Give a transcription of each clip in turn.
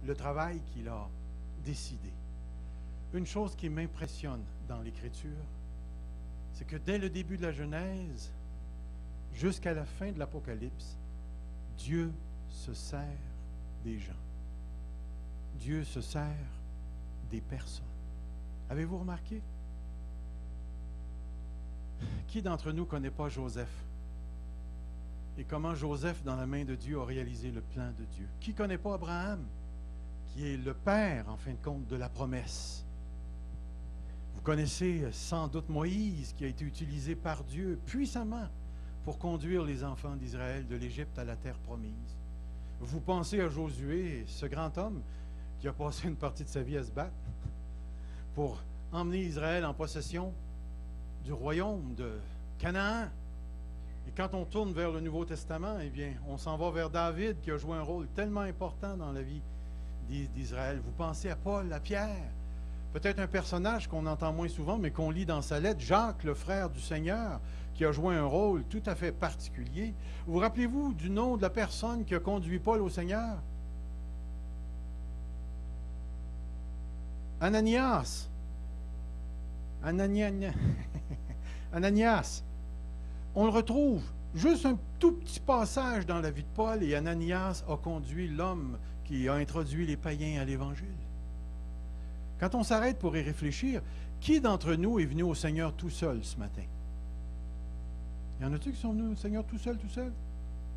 le travail qu'il a décidé. Une chose qui m'impressionne dans l'Écriture, c'est que dès le début de la Genèse, jusqu'à la fin de l'Apocalypse, Dieu se sert des gens. Dieu se sert des personnes. Avez-vous remarqué? Qui d'entre nous ne connaît pas Joseph? Et comment Joseph, dans la main de Dieu, a réalisé le plan de Dieu? Qui ne connaît pas Abraham, qui est le père, en fin de compte, de la promesse? Vous connaissez sans doute Moïse, qui a été utilisé par Dieu puissamment pour conduire les enfants d'Israël de l'Égypte à la terre promise. Vous pensez à Josué, ce grand homme qui a passé une partie de sa vie à se battre pour emmener Israël en possession du royaume de Canaan. Et quand on tourne vers le Nouveau Testament, eh bien, on s'en va vers David qui a joué un rôle tellement important dans la vie d'Israël. Vous pensez à Paul, à Pierre, peut-être un personnage qu'on entend moins souvent, mais qu'on lit dans sa lettre, Jacques, le frère du Seigneur, qui a joué un rôle tout à fait particulier. Vous rappelez-vous du nom de la personne qui a conduit Paul au Seigneur? Ananias. Ananias. On le retrouve juste un tout petit passage dans la vie de Paul et Ananias a conduit l'homme qui a introduit les païens à l'Évangile. Quand on s'arrête pour y réfléchir, qui d'entre nous est venu au Seigneur tout seul ce matin? Il y en a-t-il qui sont venus au Seigneur tout seul, tout seul?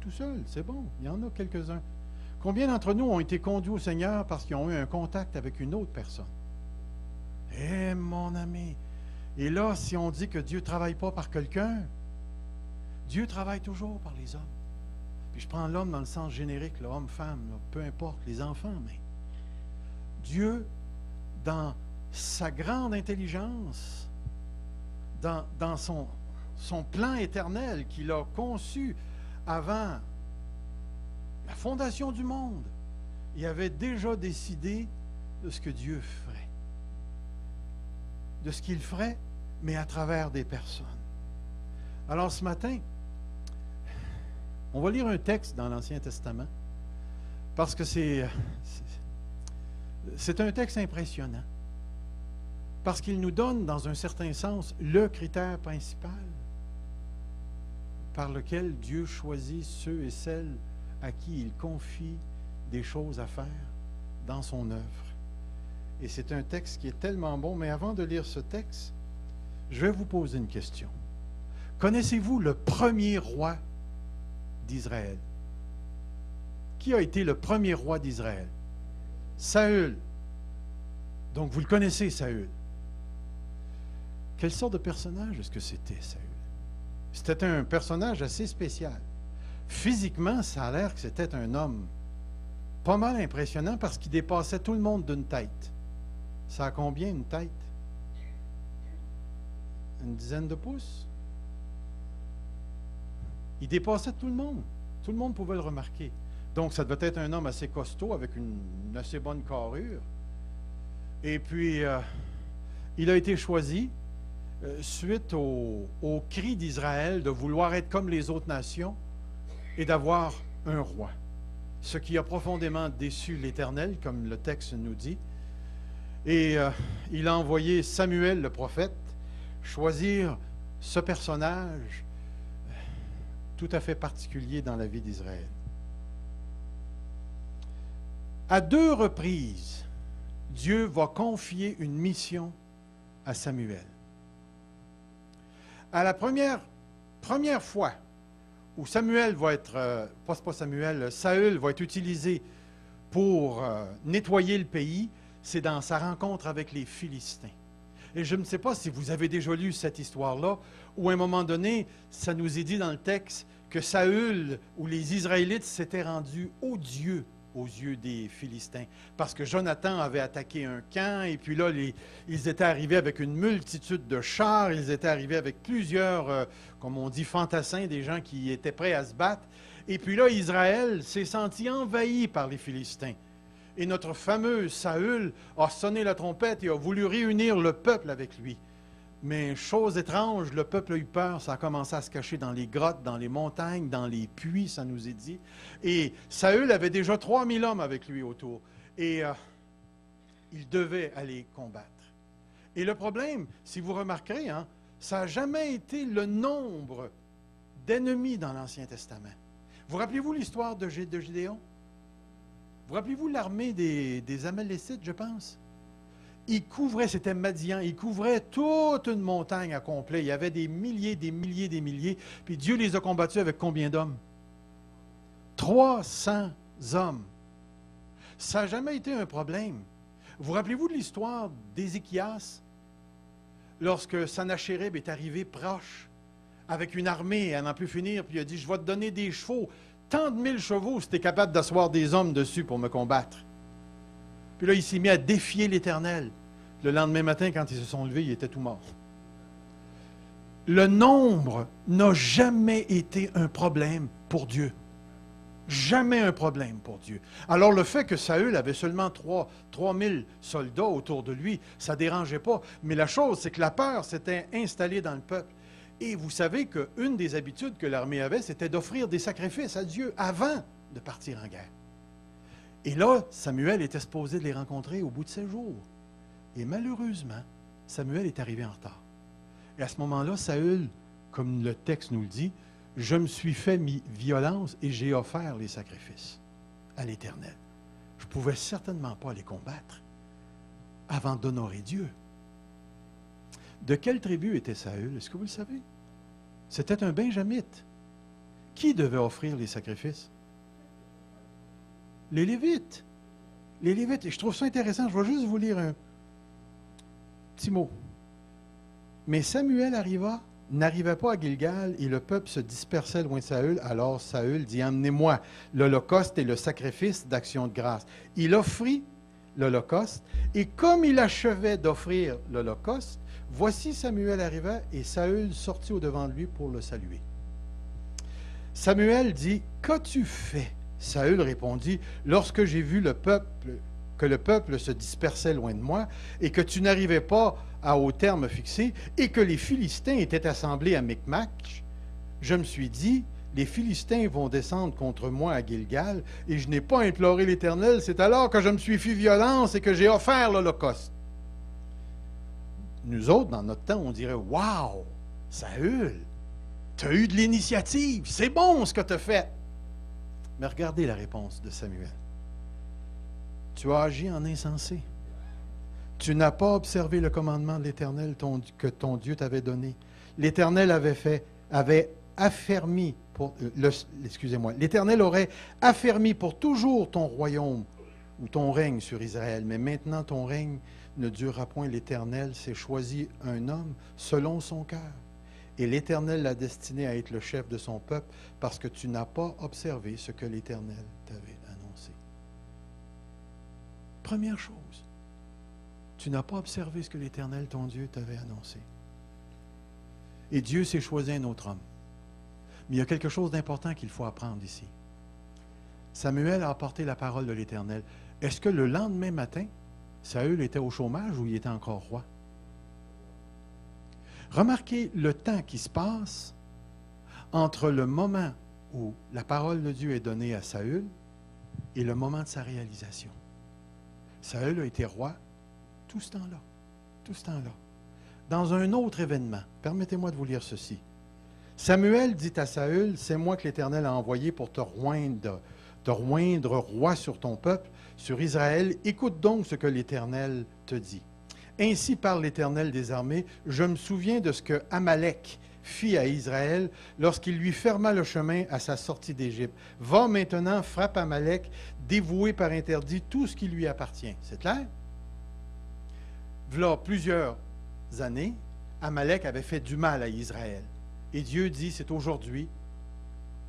Tout seul, c'est bon, il y en a quelques-uns. Combien d'entre nous ont été conduits au Seigneur parce qu'ils ont eu un contact avec une autre personne? Eh, mon ami! Et là, si on dit que Dieu ne travaille pas par quelqu'un, Dieu travaille toujours par les hommes. Puis je prends l'homme dans le sens générique, homme-femme, peu importe, les enfants, mais Dieu, dans sa grande intelligence, dans son plan éternel qu'il a conçu avant la fondation du monde, il avait déjà décidé de ce que Dieu ferait. De ce qu'il ferait, mais à travers des personnes. Alors ce matin, on va lire un texte dans l'Ancien Testament, parce que c'est un texte impressionnant, parce qu'il nous donne, dans un certain sens, le critère principal par lequel Dieu choisit ceux et celles à qui il confie des choses à faire dans son œuvre. Et c'est un texte qui est tellement bon, mais avant de lire ce texte, je vais vous poser une question. Connaissez-vous le premier roi d'Israël? Qui a été le premier roi d'Israël? Saül. Donc vous le connaissez, Saül. Quelle sorte de personnage est-ce que c'était, Saül? C'était un personnage assez spécial. Physiquement, ça a l'air que c'était un homme pas mal impressionnant parce qu'il dépassait tout le monde d'une tête. Ça a combien, une tête? Une dizaine de pouces? Il dépassait tout le monde. Tout le monde pouvait le remarquer. Donc, ça devait être un homme assez costaud, avec une assez bonne carrure. Et puis, il a été choisi suite au cri d'Israël de vouloir être comme les autres nations et d'avoir un roi. Ce qui a profondément déçu l'Éternel, comme le texte nous dit. Et il a envoyé Samuel, le prophète, choisir ce personnage tout à fait particulier dans la vie d'Israël. À 2 reprises, Dieu va confier une mission à Samuel. À la première fois où Samuel va être, Saül va être utilisé pour nettoyer le pays, c'est dans sa rencontre avec les Philistins. Et je ne sais pas si vous avez déjà lu cette histoire-là, où à un moment donné, ça nous est dit dans le texte que Saül ou les Israélites s'étaient rendus odieux aux yeux des Philistins. Parce que Jonathan avait attaqué un camp, et puis là, ils étaient arrivés avec une multitude de chars, ils étaient arrivés avec plusieurs, comme on dit, fantassins, des gens qui étaient prêts à se battre. Et puis là, Israël s'est senti envahi par les Philistins. Et notre fameux Saül a sonné la trompette et a voulu réunir le peuple avec lui. Mais chose étrange, le peuple a eu peur, ça a commencé à se cacher dans les grottes, dans les montagnes, dans les puits, ça nous est dit. Et Saül avait déjà 3000 hommes avec lui autour. Et il devait aller combattre. Et le problème, si vous remarquerez, hein, ça n'a jamais été le nombre d'ennemis dans l'Ancien Testament. Vous rappelez-vous l'histoire de Gédéon? Vous rappelez-vous l'armée des Amalécites, je pense? Ils couvraient, c'était Madian, ils couvraient toute une montagne à complet. Il y avait des milliers, des milliers, des milliers. Puis Dieu les a combattus avec combien d'hommes? 300 hommes. Ça n'a jamais été un problème. Vous rappelez-vous de l'histoire d'Ézéchias? Lorsque Sennachérib est arrivé proche, avec une armée, à n'en plus finir, puis il a dit, je vais te donner des chevaux, tant de 1000 chevaux, si tu es capable d'asseoir des hommes dessus pour me combattre. Puis là, il s'est mis à défier l'Éternel. Le lendemain matin, quand ils se sont levés, il était tout mort. Le nombre n'a jamais été un problème pour Dieu. Jamais un problème pour Dieu. Alors le fait que Saül avait seulement 3000 soldats autour de lui, ça ne dérangeait pas. Mais la chose, c'est que la peur s'était installée dans le peuple. Et vous savez qu'une des habitudes que l'armée avait, c'était d'offrir des sacrifices à Dieu avant de partir en guerre. Et là, Samuel était supposé de les rencontrer au bout de 7 jours. Et malheureusement, Samuel est arrivé en retard. Et à ce moment-là, Saül, comme le texte nous le dit, « Je me suis fait violence et j'ai offert les sacrifices à l'Éternel. » Je ne pouvais certainement pas les combattre avant d'honorer Dieu. De quelle tribu était Saül? Est-ce que vous le savez? C'était un Benjamite. Qui devait offrir les sacrifices? Les Lévites. Les Lévites. Et je trouve ça intéressant. Je vais juste vous lire un petit mot. Mais Samuel n'arrivait pas à Gilgal et le peuple se dispersait loin de Saül. Alors Saül dit, emmenez-moi l'holocauste et le sacrifice d'action de grâce. Il offrit l'holocauste et comme il achevait d'offrir l'holocauste, voici Samuel arriva et Saül sortit au-devant de lui pour le saluer. Samuel dit, qu'as-tu fait? Saül répondit, lorsque j'ai vu que le peuple se dispersait loin de moi et que tu n'arrivais pas au terme fixé et que les Philistins étaient assemblés à Micmac, je me suis dit, les Philistins vont descendre contre moi à Gilgal et je n'ai pas imploré l'Éternel. C'est alors que je me suis fait violence et que j'ai offert l'holocauste. Nous autres, dans notre temps, on dirait, wow, Saül, tu as eu de l'initiative, c'est bon ce que tu as fait. Mais regardez la réponse de Samuel. Tu as agi en insensé. Tu n'as pas observé le commandement de l'Éternel que ton Dieu t'avait donné. L'Éternel l'Éternel aurait affermi pour toujours ton royaume ou ton règne sur Israël. Mais maintenant ton règne ne durera point. L'Éternel s'est choisi un homme selon son cœur. Et l'Éternel l'a destiné à être le chef de son peuple parce que tu n'as pas observé ce que l'Éternel t'avait annoncé. Première chose, tu n'as pas observé ce que l'Éternel, ton Dieu, t'avait annoncé. Et Dieu s'est choisi un autre homme. Mais il y a quelque chose d'important qu'il faut apprendre ici. Samuel a apporté la parole de l'Éternel. Est-ce que le lendemain matin, Saül était au chômage ou il était encore roi? Remarquez le temps qui se passe entre le moment où la parole de Dieu est donnée à Saül et le moment de sa réalisation. Saül a été roi tout ce temps-là. Tout ce temps-là. Dans un autre événement, permettez-moi de vous lire ceci. Samuel dit à Saül, c'est moi que l'Éternel a envoyé pour te roindre roi sur ton peuple, sur Israël. Écoute donc ce que l'Éternel te dit. Ainsi parle l'Éternel des armées, je me souviens de ce que Amalek fit à Israël lorsqu'il lui ferma le chemin à sa sortie d'Égypte. Va maintenant, frappe Amalek, dévoué par interdit tout ce qui lui appartient. C'est clair? Voilà plusieurs années, Amalek avait fait du mal à Israël. Et Dieu dit, c'est aujourd'hui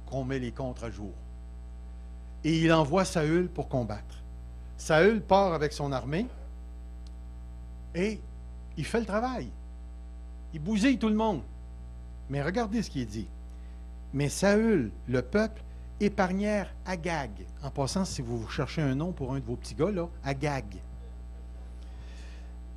qu'on met les comptes à jour. Et il envoie Saül pour combattre. Saül part avec son armée et il fait le travail. Il bousille tout le monde. Mais regardez ce qui est dit. Mais Saül, le peuple, épargnèrent Agag. En passant, si vous cherchez un nom pour un de vos petits gars, là, Agag.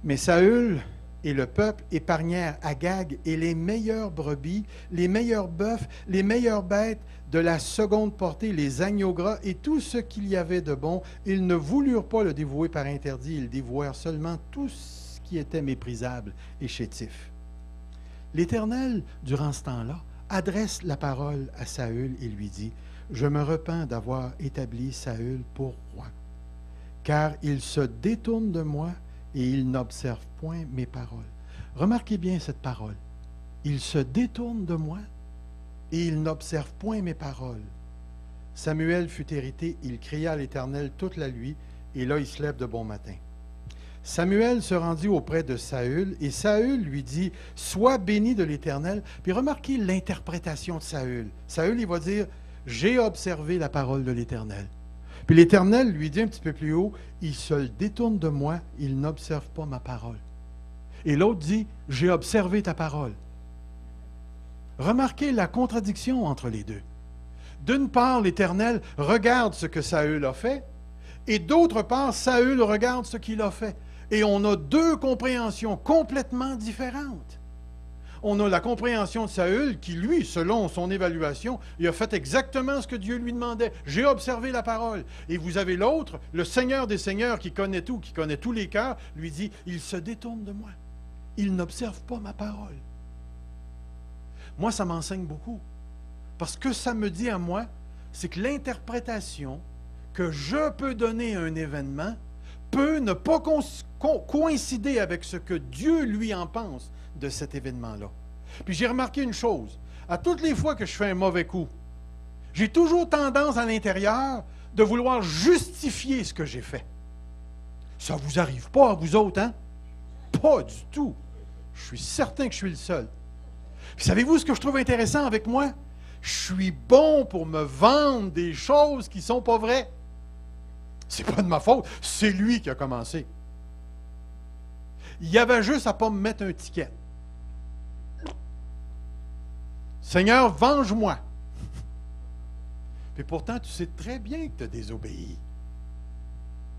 Mais Saül et le peuple épargnèrent Agag et les meilleures brebis, les meilleurs bœufs, les meilleures bêtes de la seconde portée, les agneaux gras et tout ce qu'il y avait de bon. Ils ne voulurent pas le dévouer par interdit, ils dévouèrent seulement tout ce qui était méprisable et chétif. L'Éternel, durant ce temps-là, adresse la parole à Saül et lui dit, « Je me repens d'avoir établi Saül pour roi, car il se détourne de moi et il n'observe point mes paroles. » Remarquez bien cette parole. « Il se détourne de moi et il n'observe point mes paroles. » Samuel fut irrité, il cria à l'Éternel toute la nuit, et là il se lève de bon matin. Samuel se rendit auprès de Saül, et Saül lui dit, « Sois béni de l'Éternel. » Puis remarquez l'interprétation de Saül. Saül, il va dire, « J'ai observé la parole de l'Éternel. » Puis l'Éternel lui dit un petit peu plus haut, « Il se détourne de moi, il n'observe pas ma parole. » Et l'autre dit, « J'ai observé ta parole. » Remarquez la contradiction entre les deux. D'une part, l'Éternel regarde ce que Saül a fait, et d'autre part, Saül regarde ce qu'il a fait. Et on a deux compréhensions complètement différentes. On a la compréhension de Saül qui, lui, selon son évaluation, il a fait exactement ce que Dieu lui demandait. J'ai observé la parole. Et vous avez l'autre, le Seigneur des Seigneurs qui connaît tout, qui connaît tous les cœurs, lui dit, il se détourne de moi. Il n'observe pas ma parole. Moi, ça m'enseigne beaucoup. Parce que ça me dit à moi, c'est que l'interprétation que je peux donner à un événement peut ne pas coïncider avec ce que Dieu, lui, en pense de cet événement-là. Puis j'ai remarqué une chose. À toutes les fois que je fais un mauvais coup, j'ai toujours tendance à l'intérieur de vouloir justifier ce que j'ai fait. Ça ne vous arrive pas à vous autres, hein? Pas du tout. Je suis certain que je suis le seul. Puis savez-vous ce que je trouve intéressant avec moi? Je suis bon pour me vendre des choses qui ne sont pas vraies. C'est pas de ma faute, c'est lui qui a commencé. Il y avait juste à ne pas me mettre un ticket. Seigneur, venge-moi. Puis pourtant, tu sais très bien que tu as désobéi.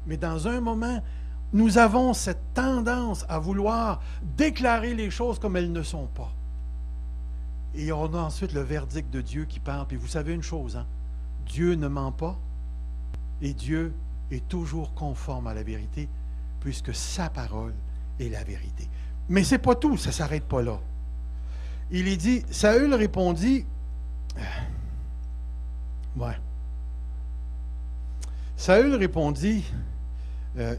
Mais dans un moment, nous avons cette tendance à vouloir déclarer les choses comme elles ne sont pas. Et on a ensuite le verdict de Dieu qui parle. Puis vous savez une chose, hein? Dieu ne ment pas et Dieu est toujours conforme à la vérité puisque sa parole est la vérité. Mais ce n'est pas tout, ça ne s'arrête pas là. Il est dit, Saül répondit, Saül répondit,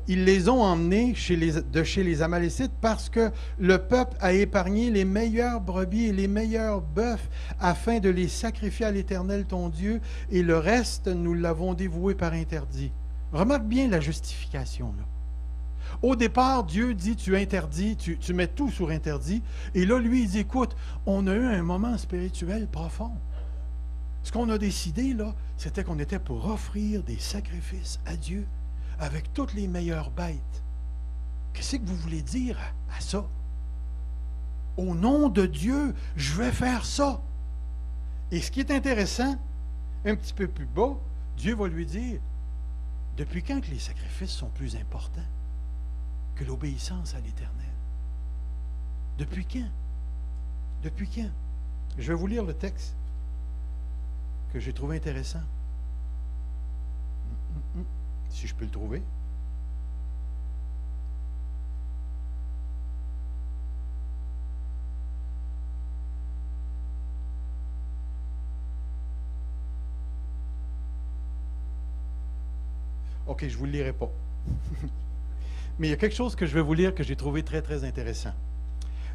ils les ont emmenés de chez les Amalécites parce que le peuple a épargné les meilleures brebis et les meilleurs bœufs afin de les sacrifier à l'Éternel ton Dieu, et le reste, nous l'avons dévoué par interdit. Remarque bien la justification, là. Au départ, Dieu dit, tu interdis, tu mets tout sur interdit, et là, lui, il dit, écoute, on a eu un moment spirituel profond. Ce qu'on a décidé, là, c'était qu'on était pour offrir des sacrifices à Dieu avec toutes les meilleures bêtes. Qu'est-ce que vous voulez dire à ça? Au nom de Dieu, je vais faire ça. Et ce qui est intéressant, un petit peu plus bas, Dieu va lui dire, depuis quand que les sacrifices sont plus importants que l'obéissance à l'Éternel? Depuis quand? Depuis quand? Je vais vous lire le texte que j'ai trouvé intéressant. Si je peux le trouver. OK, je ne vous le lirai pas. Mais il y a quelque chose que je vais vous lire que j'ai trouvé très, très intéressant.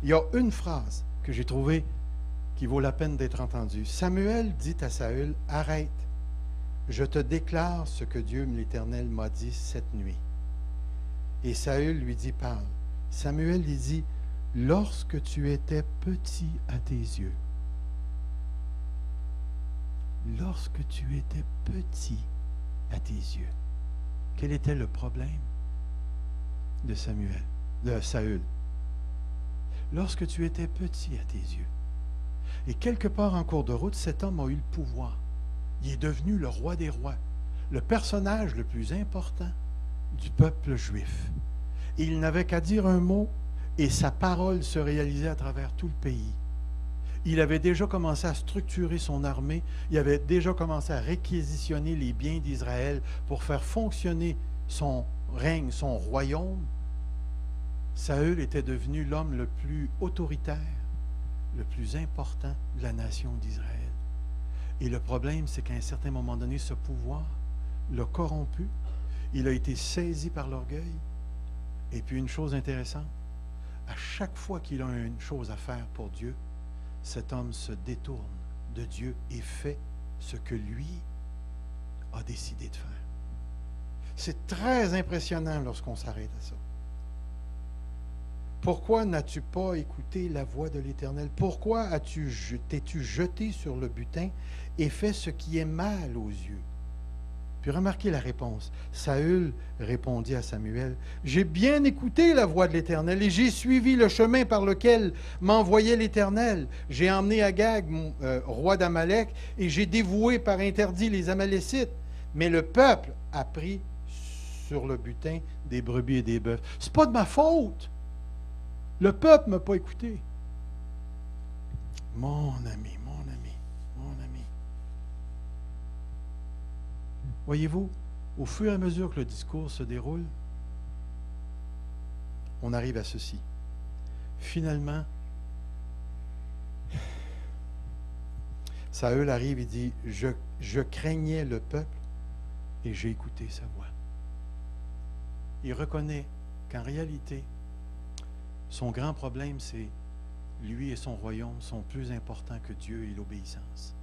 Il y a une phrase que j'ai trouvée qui vaut la peine d'être entendue. Samuel dit à Saül, « Arrête, je te déclare ce que Dieu, l'Éternel, m'a dit cette nuit. » Et Saül lui dit, « Parle. » Samuel lui dit, « Lorsque tu étais petit à tes yeux. » Lorsque tu étais petit à tes yeux. Quel était le problème de Saül? Lorsque tu étais petit à tes yeux. Et quelque part en cours de route, cet homme a eu le pouvoir. Il est devenu le roi des rois, le personnage le plus important du peuple juif. Et il n'avait qu'à dire un mot et sa parole se réalisait à travers tout le pays. Il avait déjà commencé à structurer son armée. Il avait déjà commencé à réquisitionner les biens d'Israël pour faire fonctionner son règne, son royaume. Saül était devenu l'homme le plus autoritaire, le plus important de la nation d'Israël. Et le problème, c'est qu'à un certain moment donné, ce pouvoir l'a corrompu. Il a été saisi par l'orgueil. Et puis une chose intéressante, à chaque fois qu'il a une chose à faire pour Dieu, cet homme se détourne de Dieu et fait ce que lui a décidé de faire. C'est très impressionnant lorsqu'on s'arrête à ça. Pourquoi n'as-tu pas écouté la voix de l'Éternel? Pourquoi t'es-tu jeté sur le butin et fait ce qui est mal aux yeux? Puis remarquez la réponse. Saül répondit à Samuel, « J'ai bien écouté la voix de l'Éternel et j'ai suivi le chemin par lequel m'envoyait l'Éternel. J'ai emmené Agag, roi d'Amalek, et j'ai dévoué par interdit les Amalécites. Mais le peuple a pris sur le butin des brebis et des bœufs. C'est pas de ma faute. Le peuple ne m'a pas écouté. » Mon ami, mon ami, mon ami. Voyez-vous, au fur et à mesure que le discours se déroule, on arrive à ceci. Finalement, Saül arrive et dit, je craignais le peuple et j'ai écouté sa voix. Il reconnaît qu'en réalité, son grand problème, c'est lui et son royaume sont plus importants que Dieu et l'obéissance.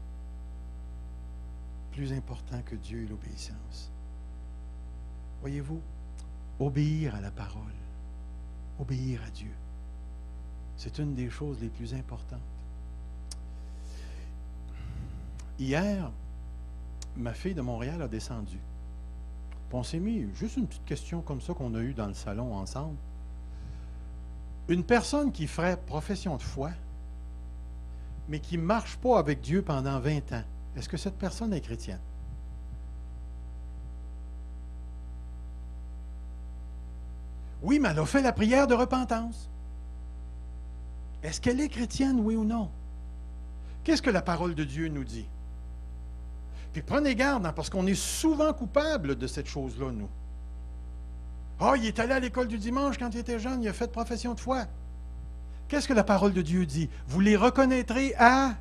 Plus important que Dieu et l'obéissance. Voyez-vous, obéir à la parole, obéir à Dieu, c'est une des choses les plus importantes. Hier, ma fille de Montréal a descendu. Puis on s'est mis, juste une petite question comme ça qu'on a eue dans le salon ensemble. Une personne qui ferait profession de foi, mais qui ne marche pas avec Dieu pendant 20 ans, est-ce que cette personne est chrétienne? Oui, mais elle a fait la prière de repentance. Est-ce qu'elle est chrétienne, oui ou non? Qu'est-ce que la parole de Dieu nous dit? Puis prenez garde, hein, parce qu'on est souvent coupable de cette chose-là, nous. Ah, il est allé à l'école du dimanche quand il était jeune, il a fait profession de foi. Qu'est-ce que la parole de Dieu dit? Vous les reconnaîtrez à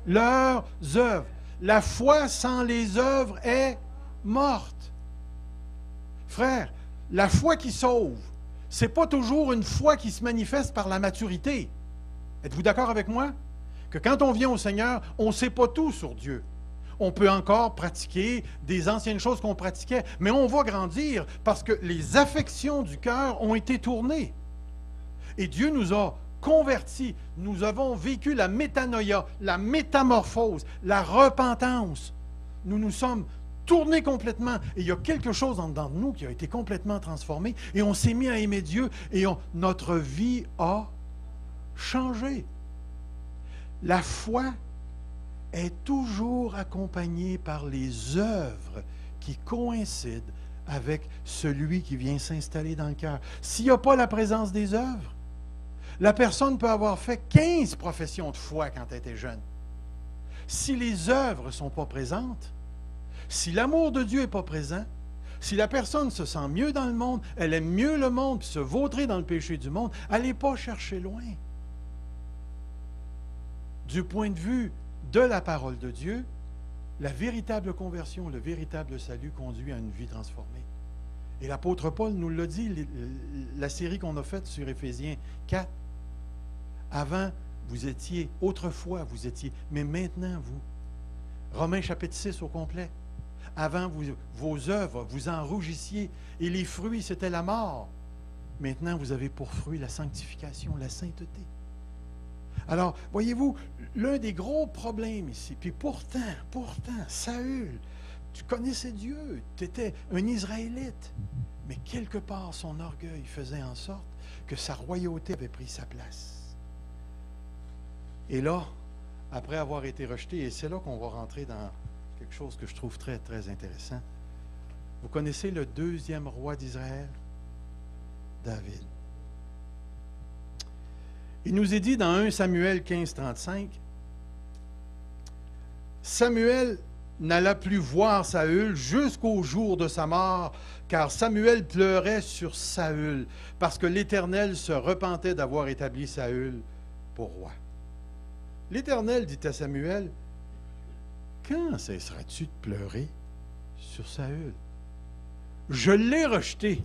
leurs œuvres. La foi sans les œuvres est morte. Frère, la foi qui sauve, ce n'est pas toujours une foi qui se manifeste par la maturité. Êtes-vous d'accord avec moi? Que quand on vient au Seigneur, on ne sait pas tout sur Dieu. On peut encore pratiquer des anciennes choses qu'on pratiquait, mais on va grandir parce que les affections du cœur ont été tournées. Et Dieu nous a convertis. Nous avons vécu la métanoïa, la métamorphose, la repentance. Nous nous sommes tournés complètement. Et il y a quelque chose en dedans de nous qui a été complètement transformé. Et on s'est mis à aimer Dieu et notre vie a changé. La foi est toujours accompagné par les œuvres qui coïncident avec celui qui vient s'installer dans le cœur. S'il n'y a pas la présence des œuvres, la personne peut avoir fait 15 professions de foi quand elle était jeune. Si les œuvres ne sont pas présentes, si l'amour de Dieu n'est pas présent, si la personne se sent mieux dans le monde, elle aime mieux le monde, puis se vautrer dans le péché du monde, elle n'est pas chercher loin. Du point de vue de la parole de Dieu, la véritable conversion, le véritable salut conduit à une vie transformée. Et l'apôtre Paul nous l'a dit, la série qu'on a faite sur Éphésiens 4. Avant, vous étiez, autrefois vous étiez, mais maintenant vous. Romains chapitre 6 au complet. Avant, vos œuvres, vous en rougissiez, et les fruits, c'était la mort. Maintenant, vous avez pour fruit la sanctification, la sainteté. Alors, voyez-vous, l'un des gros problèmes ici, puis pourtant, Saül, tu connaissais Dieu, tu étais un Israélite, mais quelque part, son orgueil faisait en sorte que sa royauté avait pris sa place. Et là, après avoir été rejeté, et c'est là qu'on va rentrer dans quelque chose que je trouve très, très intéressant. Vous connaissez le deuxième roi d'Israël? David. Il nous est dit dans 1 Samuel 15, 35, Samuel n'alla plus voir Saül jusqu'au jour de sa mort, car Samuel pleurait sur Saül, parce que l'Éternel se repentait d'avoir établi Saül pour roi. L'Éternel dit à Samuel, « Quand cesseras-tu de pleurer sur Saül? Je l'ai rejeté,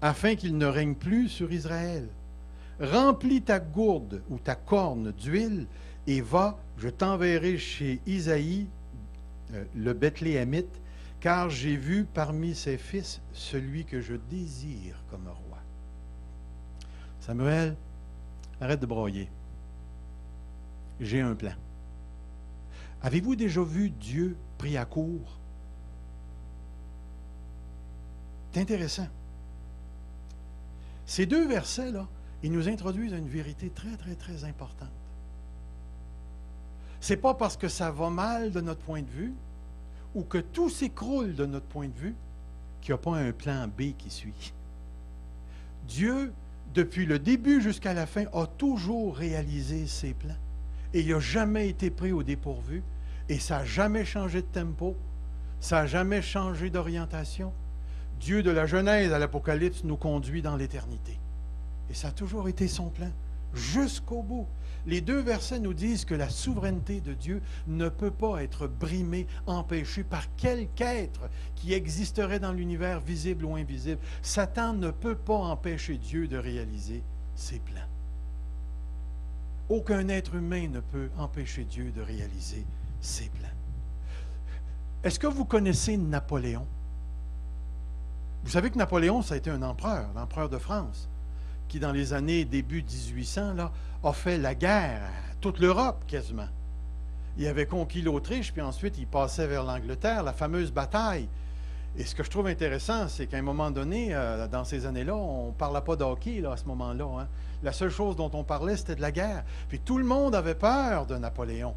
afin qu'il ne règne plus sur Israël. Remplis ta gourde ou ta corne d'huile, et va, je t'enverrai chez Isaïe, le Bethléemite, car j'ai vu parmi ses fils celui que je désire comme roi. » Samuel, arrête de broyer. J'ai un plan. Avez-vous déjà vu Dieu pris à court? C'est intéressant. Ces deux versets-là, ils nous introduisent à une vérité très, très, très importante. Ce n'est pas parce que ça va mal de notre point de vue ou que tout s'écroule de notre point de vue qu'il n'y a pas un plan B qui suit. Dieu, depuis le début jusqu'à la fin, a toujours réalisé ses plans. Et il n'a jamais été pris au dépourvu. Et ça n'a jamais changé de tempo. Ça n'a jamais changé d'orientation. Dieu, de la Genèse à l'Apocalypse, nous conduit dans l'éternité. Et ça a toujours été son plan, jusqu'au bout. Les deux versets nous disent que la souveraineté de Dieu ne peut pas être brimée, empêchée par quelque être qui existerait dans l'univers, visible ou invisible. Satan ne peut pas empêcher Dieu de réaliser ses plans. Aucun être humain ne peut empêcher Dieu de réaliser ses plans. Est-ce que vous connaissez Napoléon? Vous savez que Napoléon, ça a été un empereur, l'empereur de France, qui dans les années début 1800, là, a fait la guerre à toute l'Europe quasiment. Il avait conquis l'Autriche, puis ensuite il passait vers l'Angleterre, la fameuse bataille. Et ce que je trouve intéressant, c'est qu'à un moment donné, dans ces années-là, on ne parlait pas de hockey là, à ce moment-là. Hein. La seule chose dont on parlait, c'était de la guerre. Puis tout le monde avait peur de Napoléon.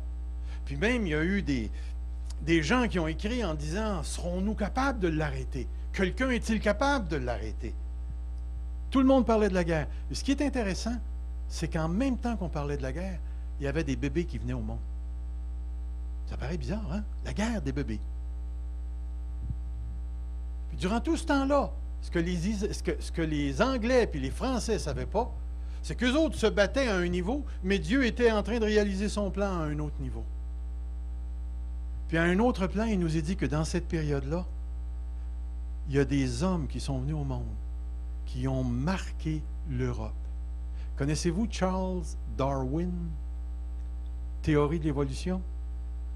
Puis même, il y a eu des gens qui ont écrit en disant « Serons-nous capables de l'arrêter? Quelqu'un est-il capable de l'arrêter? » Tout le monde parlait de la guerre. Et ce qui est intéressant, c'est qu'en même temps qu'on parlait de la guerre, il y avait des bébés qui venaient au monde. Ça paraît bizarre, hein? La guerre des bébés. Puis durant tout ce temps-là, ce que les Anglais et les Français ne savaient pas, c'est qu'eux autres se battaient à un niveau, mais Dieu était en train de réaliser son plan à un autre niveau. Puis à un autre plan, il nous est dit que dans cette période-là, il y a des hommes qui sont venus au monde, qui ont marqué l'Europe. Connaissez-vous Charles Darwin? Théorie de l'évolution?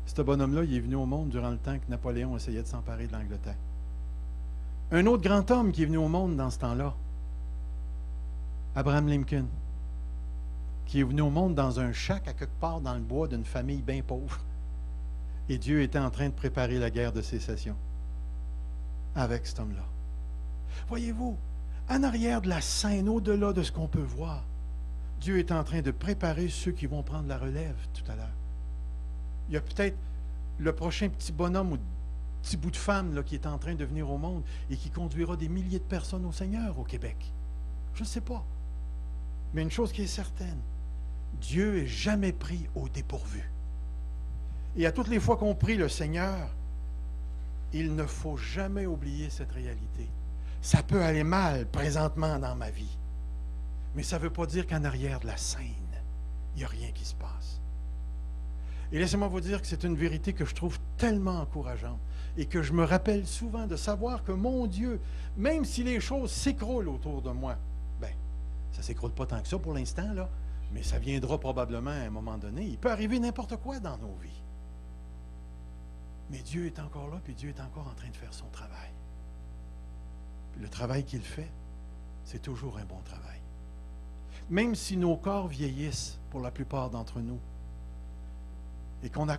Ce bonhomme-là, il est venu au monde durant le temps que Napoléon essayait de s'emparer de l'Angleterre. Un autre grand homme qui est venu au monde dans ce temps-là, Abraham Lincoln, qui est venu au monde dans un shack à quelque part dans le bois d'une famille bien pauvre. Et Dieu était en train de préparer la guerre de sécession avec cet homme-là. Voyez-vous, en arrière de la scène, au-delà de ce qu'on peut voir, Dieu est en train de préparer ceux qui vont prendre la relève tout à l'heure. Il y a peut-être le prochain petit bonhomme ou petit bout de femme là, qui est en train de venir au monde et qui conduira des milliers de personnes au Seigneur au Québec. Je ne sais pas. Mais une chose qui est certaine, Dieu n'est jamais pris au dépourvu. Et à toutes les fois qu'on prie le Seigneur, il ne faut jamais oublier cette réalité. Ça peut aller mal présentement dans ma vie, mais ça ne veut pas dire qu'en arrière de la scène, il n'y a rien qui se passe. Et laissez-moi vous dire que c'est une vérité que je trouve tellement encourageante et que je me rappelle souvent de savoir que mon Dieu, même si les choses s'écroulent autour de moi, bien, ça ne s'écroule pas tant que ça pour l'instant, là, mais ça viendra probablement à un moment donné. Il peut arriver n'importe quoi dans nos vies. Mais Dieu est encore là, puis Dieu est encore en train de faire son travail. Puis le travail qu'il fait, c'est toujours un bon travail. Même si nos corps vieillissent pour la plupart d'entre nous, et qu'on a,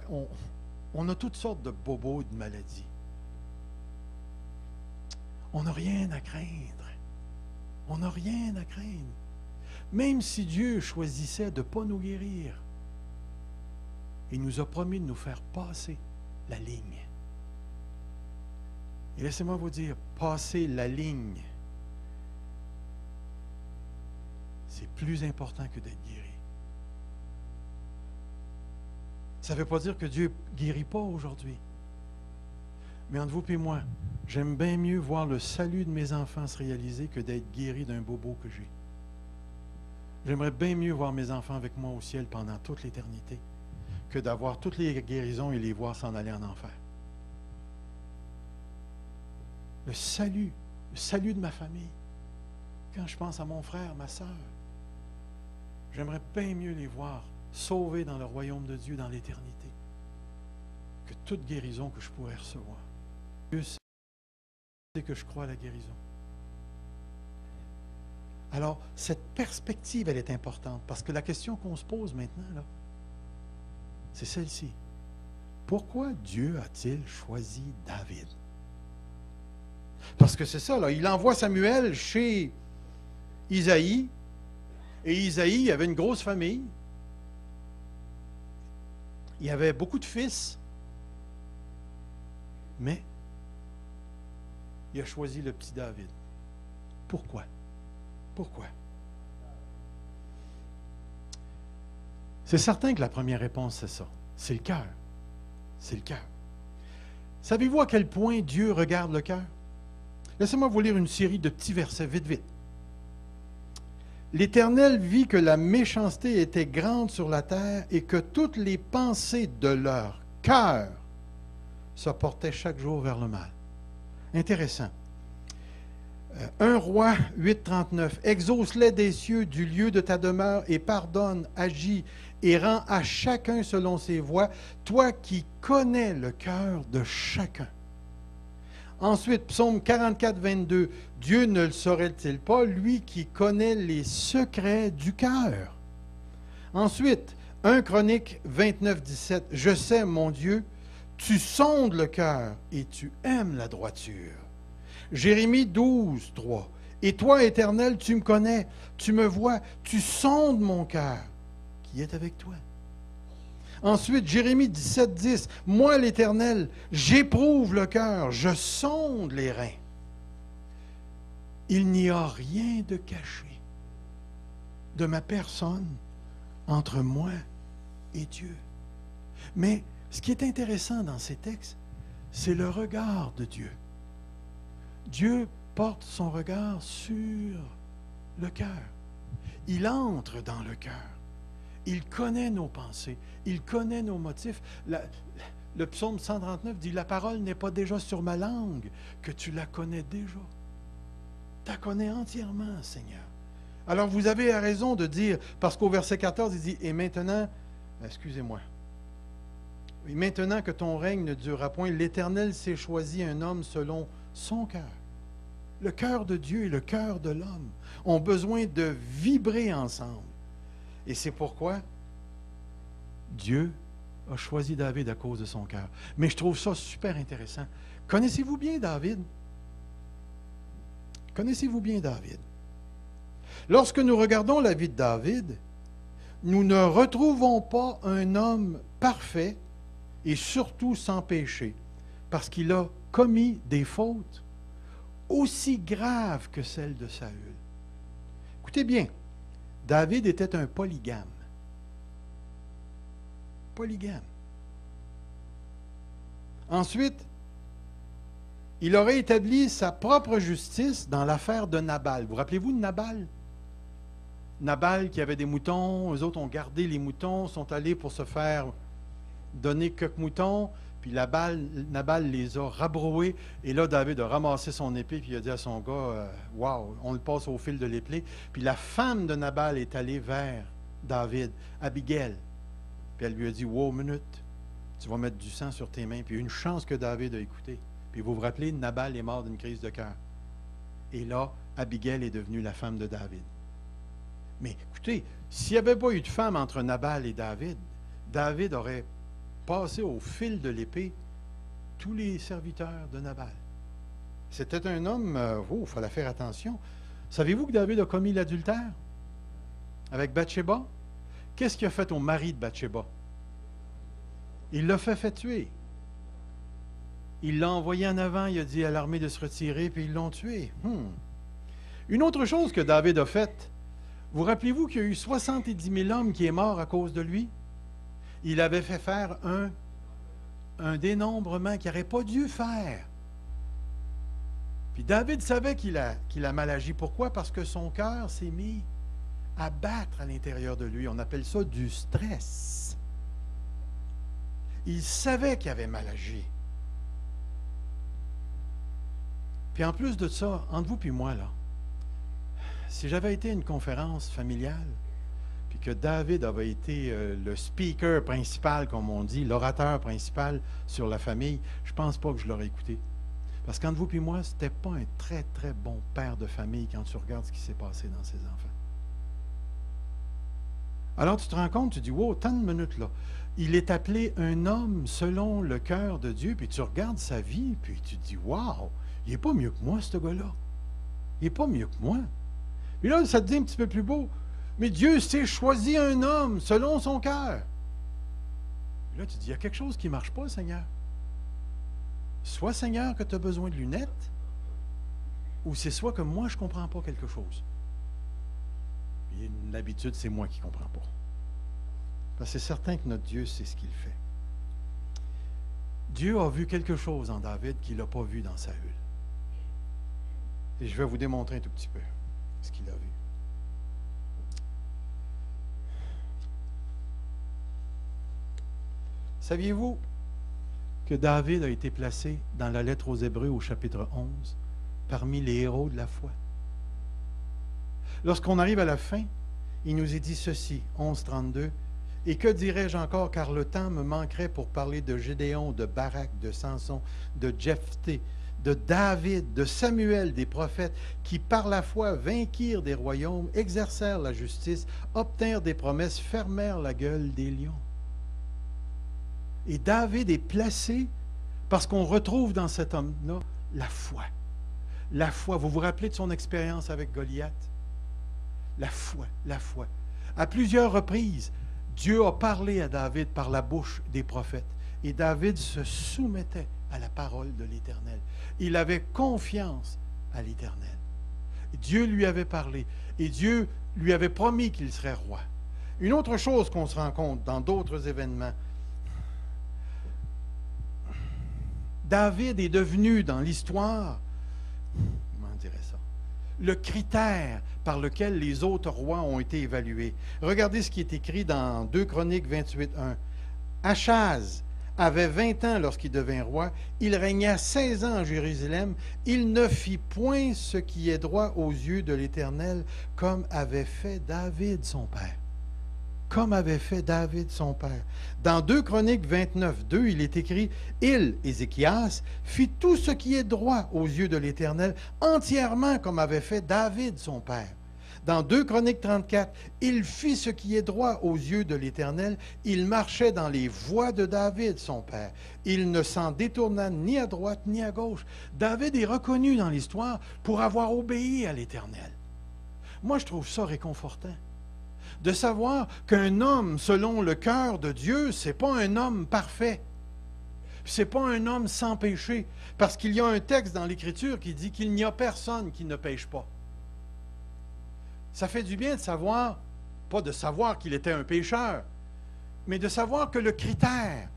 on a toutes sortes de bobos et de maladies, on n'a rien à craindre. On n'a rien à craindre. Même si Dieu choisissait de ne pas nous guérir, il nous a promis de nous faire passer la ligne. Et laissez-moi vous dire, passer la ligne, c'est plus important que d'être guéri. Ça ne veut pas dire que Dieu ne guérit pas aujourd'hui. Mais entre vous et moi, j'aime bien mieux voir le salut de mes enfants se réaliser que d'être guéri d'un bobo que j'ai. J'aimerais bien mieux voir mes enfants avec moi au ciel pendant toute l'éternité que d'avoir toutes les guérisons et les voir s'en aller en enfer. Le salut de ma famille. Quand je pense à mon frère, ma sœur, j'aimerais bien mieux les voir sauvés dans le royaume de Dieu dans l'éternité que toute guérison que je pourrais recevoir. Dieu sait que je crois à la guérison. Alors, cette perspective, elle est importante parce que la question qu'on se pose maintenant, là, c'est celle-ci. Pourquoi Dieu a-t-il choisi David? Parce que c'est ça, là, il envoie Samuel chez Isaïe, et Isaïe avait une grosse famille. Il y avait beaucoup de fils, mais il a choisi le petit David. Pourquoi? Pourquoi? C'est certain que la première réponse, c'est ça. C'est le cœur. C'est le cœur. Savez-vous à quel point Dieu regarde le cœur? Laissez-moi vous lire une série de petits versets, vite, vite. L'Éternel vit que la méchanceté était grande sur la terre et que toutes les pensées de leur cœur se portaient chaque jour vers le mal. Intéressant. 1 Roi 8,39. Exauce-les des cieux du lieu de ta demeure et pardonne, agis et rends à chacun selon ses voies, toi qui connais le cœur de chacun. Ensuite, psaume 44, 22. Dieu ne le saurait-il pas, lui qui connaît les secrets du cœur? Ensuite, 1 Chronique 29, 17. Je sais, mon Dieu, tu sondes le cœur et tu aimes la droiture. Jérémie 12, 3. Et toi, Éternel, tu me connais, tu me vois, tu sondes mon cœur. Qui est avec toi? Ensuite, Jérémie 17, 10. Moi, l'Éternel, j'éprouve le cœur, je sonde les reins. Il n'y a rien de caché de ma personne entre moi et Dieu. Mais ce qui est intéressant dans ces textes, c'est le regard de Dieu. Dieu porte son regard sur le cœur. Il entre dans le cœur. Il connaît nos pensées. Il connaît nos motifs. Le psaume 139 dit, la parole n'est pas déjà sur ma langue, que tu la connais déjà. Tu la connais entièrement, Seigneur. Alors vous avez raison de dire, parce qu'au verset 14, il dit, et maintenant, excusez-moi, et maintenant que ton règne ne durera point, l'Éternel s'est choisi un homme selon son cœur. Le cœur de Dieu et le cœur de l'homme ont besoin de vibrer ensemble. Et c'est pourquoi Dieu a choisi David à cause de son cœur. Mais je trouve ça super intéressant. Connaissez-vous bien David? Connaissez-vous bien David? Lorsque nous regardons la vie de David, nous ne retrouvons pas un homme parfait et surtout sans péché, parce qu'il a commis des fautes aussi graves que celles de Saül. Écoutez bien, David était un polygame. Polygame. Ensuite, il aurait établi sa propre justice dans l'affaire de Nabal. Vous rappelez-vous de Nabal? Nabal qui avait des moutons, eux autres ont gardé les moutons, sont allés pour se faire donner quelques moutons, puis Nabal les a rabroués, et là, David a ramassé son épée, puis il a dit à son gars, « Wow, on le passe au fil de l'épée. » Puis la femme de Nabal est allée vers David, Abigail, puis elle lui a dit, « Wow, minute, tu vas mettre du sang sur tes mains. » Puis une chance que David a écouté. Puis vous vous rappelez, Nabal est mort d'une crise de cœur. Et là, Abigail est devenue la femme de David. Mais écoutez, s'il n'y avait pas eu de femme entre Nabal et David, David aurait passé au fil de l'épée tous les serviteurs de Nabal. C'était un homme, il fallait faire attention. Savez-vous que David a commis l'adultère avec Bathsheba? Qu'est-ce qu'il a fait au mari de Bathsheba? Il l'a fait tuer. Il l'a envoyé en avant, il a dit à l'armée de se retirer, puis ils l'ont tué. Une autre chose que David a faite, vous rappelez-vous qu'il y a eu 70 000 hommes qui sont morts à cause de lui? Il avait fait faire un dénombrement qu'il n'aurait pas dû faire. Puis David savait qu'il a mal agi. Pourquoi? Parce que son cœur s'est mis à battre à l'intérieur de lui. On appelle ça du stress. Il savait qu'il avait mal agi. Puis en plus de ça, entre vous et moi, là, si j'avais été à une conférence familiale, puis que David avait été le speaker principal, comme on dit, l'orateur principal sur la famille, je ne pense pas que je l'aurais écouté. Parce qu'entre vous et moi, ce n'était pas un très, très bon père de famille quand tu regardes ce qui s'est passé dans ses enfants. Alors tu te rends compte, tu dis, wow, tant de minutes là. Il est appelé un homme selon le cœur de Dieu, puis tu regardes sa vie, puis tu te dis, wow, il n'est pas mieux que moi, ce gars-là. Il n'est pas mieux que moi. Puis là, ça te dit un petit peu plus beau. Mais Dieu s'est choisi un homme selon son cœur. Puis là, tu dis, il y a quelque chose qui ne marche pas, Seigneur. Soit, Seigneur, que tu as besoin de lunettes, ou c'est soit que moi, je ne comprends pas quelque chose. Puis l'habitude, c'est moi qui ne comprends pas. Parce que c'est certain que notre Dieu sait ce qu'il fait. Dieu a vu quelque chose en David qu'il n'a pas vu dans Saül. Et je vais vous démontrer un tout petit peu ce qu'il a vu. Saviez-vous que David a été placé dans la lettre aux Hébreux au chapitre 11 parmi les héros de la foi? Lorsqu'on arrive à la fin, il nous est dit ceci, 11:32, « Et que dirais-je encore, car le temps me manquerait pour parler de Gédéon, de Barak, de Samson, de Jephthé, de David, de Samuel, des prophètes, qui par la foi vainquirent des royaumes, exercèrent la justice, obtinrent des promesses, fermèrent la gueule des lions. » Et David est placé parce qu'on retrouve dans cet homme-là la foi. La foi. Vous vous rappelez de son expérience avec Goliath? La foi, la foi. À plusieurs reprises, Dieu a parlé à David par la bouche des prophètes. Et David se soumettait à la parole de l'Éternel. Il avait confiance à l'Éternel. Dieu lui avait parlé. Et Dieu lui avait promis qu'il serait roi. Une autre chose qu'on se rend compte dans d'autres événements, David est devenu dans l'histoire, comment dirait ça, le critère par lequel les autres rois ont été évalués. Regardez ce qui est écrit dans 2 Chroniques 28:1. Achaz avait 20 ans lorsqu'il devint roi. Il régna 16 ans en Jérusalem. Il ne fit point ce qui est droit aux yeux de l'Éternel, comme avait fait David son père. Comme avait fait David son père. Dans 2 Chroniques 29:2, il est écrit « Il, Ézéchias, fit tout ce qui est droit aux yeux de l'Éternel, entièrement comme avait fait David son père. » Dans 2 Chroniques 34, « Il fit ce qui est droit aux yeux de l'Éternel, il marchait dans les voies de David son père. Il ne s'en détourna ni à droite ni à gauche. » David est reconnu dans l'histoire pour avoir obéi à l'Éternel. Moi, je trouve ça réconfortant. De savoir qu'un homme selon le cœur de Dieu, ce n'est pas un homme parfait. Ce n'est pas un homme sans péché. Parce qu'il y a un texte dans l'Écriture qui dit qu'il n'y a personne qui ne pêche pas. Ça fait du bien de savoir, pas de savoir qu'il était un pécheur, mais de savoir que le critère,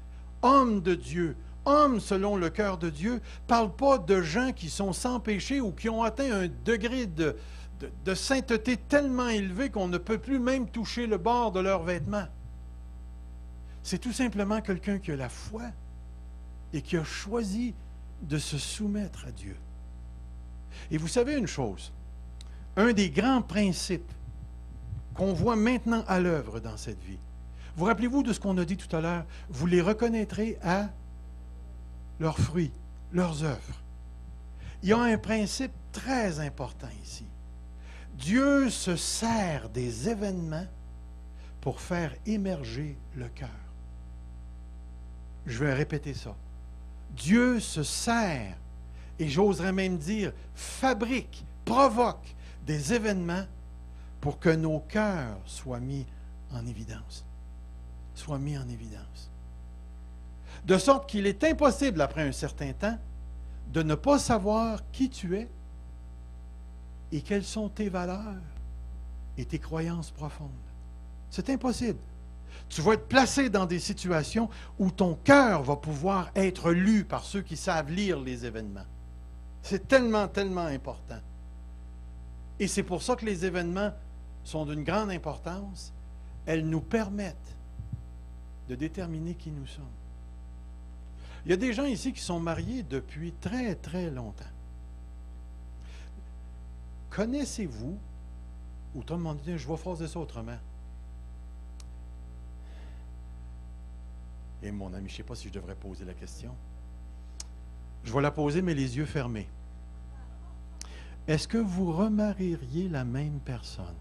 homme de Dieu, homme selon le cœur de Dieu, ne parle pas de gens qui sont sans péché ou qui ont atteint un degré de sainteté tellement élevé qu'on ne peut plus même toucher le bord de leurs vêtements. C'est tout simplement quelqu'un qui a la foi et qui a choisi de se soumettre à Dieu. Et vous savez une chose, un des grands principes qu'on voit maintenant à l'œuvre dans cette vie, vous rappelez-vous de ce qu'on a dit tout à l'heure, vous les reconnaîtrez à leurs fruits, leurs œuvres. Il y a un principe très important ici. Dieu se sert des événements pour faire émerger le cœur. Je vais répéter ça. Dieu se sert, et j'oserais même dire, fabrique, provoque des événements pour que nos cœurs soient mis en évidence. Soient mis en évidence. De sorte qu'il est impossible, après un certain temps, de ne pas savoir qui tu es et quelles sont tes valeurs et tes croyances profondes. C'est impossible. Tu vas être placé dans des situations où ton cœur va pouvoir être lu par ceux qui savent lire les événements. C'est tellement, tellement important. Et c'est pour ça que les événements sont d'une grande importance. Elles nous permettent de déterminer qui nous sommes. Il y a des gens ici qui sont mariés depuis très, très longtemps. Connaissez-vous, ou tout le monde dit, je vais phraser ça autrement. Et mon ami, je ne sais pas si je devrais poser la question. Je vais la poser, mais les yeux fermés. Est-ce que vous remarieriez la même personne?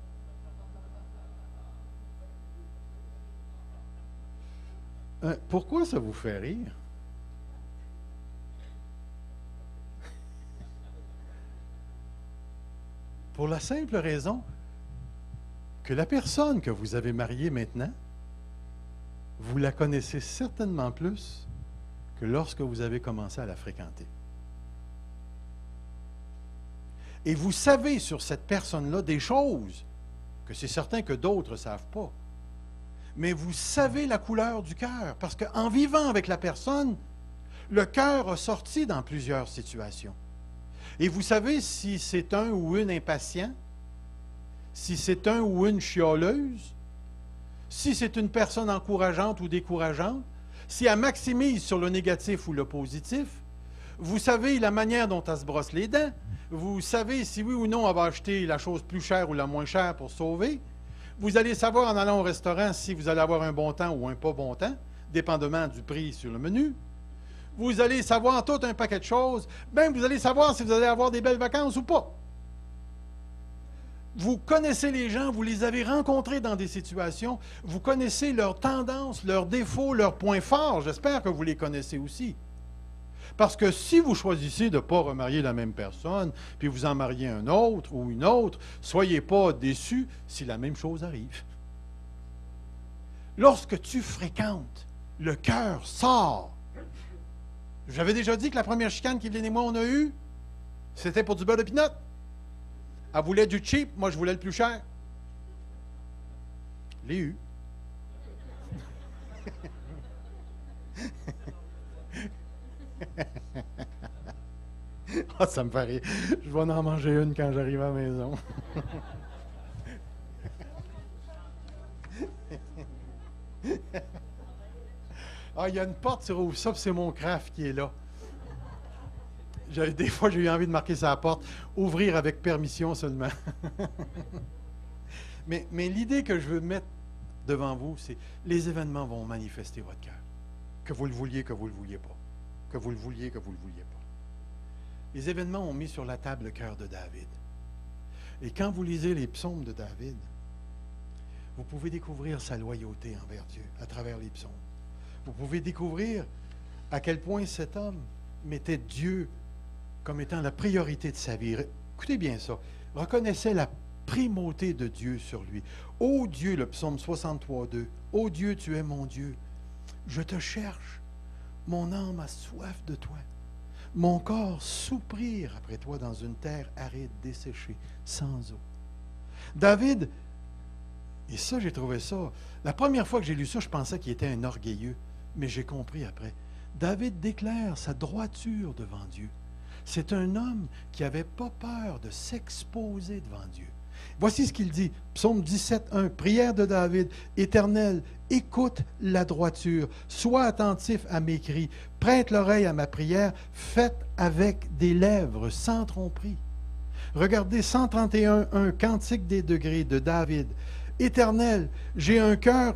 Pourquoi ça vous fait rire? Pour la simple raison que la personne que vous avez mariée maintenant, vous la connaissez certainement plus que lorsque vous avez commencé à la fréquenter. Et vous savez sur cette personne-là des choses que c'est certain que d'autres ne savent pas. Mais vous savez la couleur du cœur, parce qu'en vivant avec la personne, le cœur a sorti dans plusieurs situations. Et vous savez si c'est un ou une impatient, si c'est un ou une chialeuse, si c'est une personne encourageante ou décourageante, si elle maximise sur le négatif ou le positif. Vous savez la manière dont elle se brosse les dents. Vous savez si oui ou non elle va acheter la chose plus chère ou la moins chère pour sauver. Vous allez savoir en allant au restaurant si vous allez avoir un bon temps ou un pas bon temps, dépendamment du prix sur le menu. Vous allez savoir tout un paquet de choses. Même vous allez savoir si vous allez avoir des belles vacances ou pas. Vous connaissez les gens, vous les avez rencontrés dans des situations, vous connaissez leurs tendances, leurs défauts, leurs points forts. J'espère que vous les connaissez aussi. Parce que si vous choisissez de ne pas remarier la même personne, puis vous en mariez un autre ou une autre, soyez pas déçus si la même chose arrive. Lorsque tu fréquentes, le cœur sort. J'avais déjà dit que la première chicane qu'Yveline et moi on a eue, c'était pour du beurre de pinot. Elle voulait du cheap, moi je voulais le plus cher. Je l'ai eu. Ah, ça me fait rire. Je vais en manger une quand j'arrive à la maison. Ah, il y a une porte sur ouvre ça, puis c'est mon craft qui est là. Des fois, j'ai eu envie de marquer sa porte, ouvrir avec permission seulement. mais l'idée que je veux mettre devant vous, c'est les événements vont manifester votre cœur. Que vous le vouliez, que vous ne le vouliez pas. Que vous le vouliez, que vous ne le vouliez pas. Les événements ont mis sur la table le cœur de David. Et quand vous lisez les psaumes de David, vous pouvez découvrir sa loyauté envers Dieu à travers les psaumes. Vous pouvez découvrir à quel point cet homme mettait Dieu comme étant la priorité de sa vie. Écoutez bien ça. Reconnaissait la primauté de Dieu sur lui. Ô Dieu, le psaume 63:2. Ô Dieu, tu es mon Dieu. Je te cherche. Mon âme a soif de toi. Mon corps soupire après toi dans une terre aride, desséchée, sans eau. David, et ça, j'ai trouvé ça. La première fois que j'ai lu ça, je pensais qu'il était un orgueilleux, mais j'ai compris après. David déclare sa droiture devant Dieu. C'est un homme qui n'avait pas peur de s'exposer devant Dieu. Voici ce qu'il dit, psaume 17:1, prière de David, Éternel, écoute la droiture, sois attentif à mes cris, prête l'oreille à ma prière, faite avec des lèvres sans tromperie. Regardez 131:1, Cantique des degrés de David. Éternel, j'ai un cœur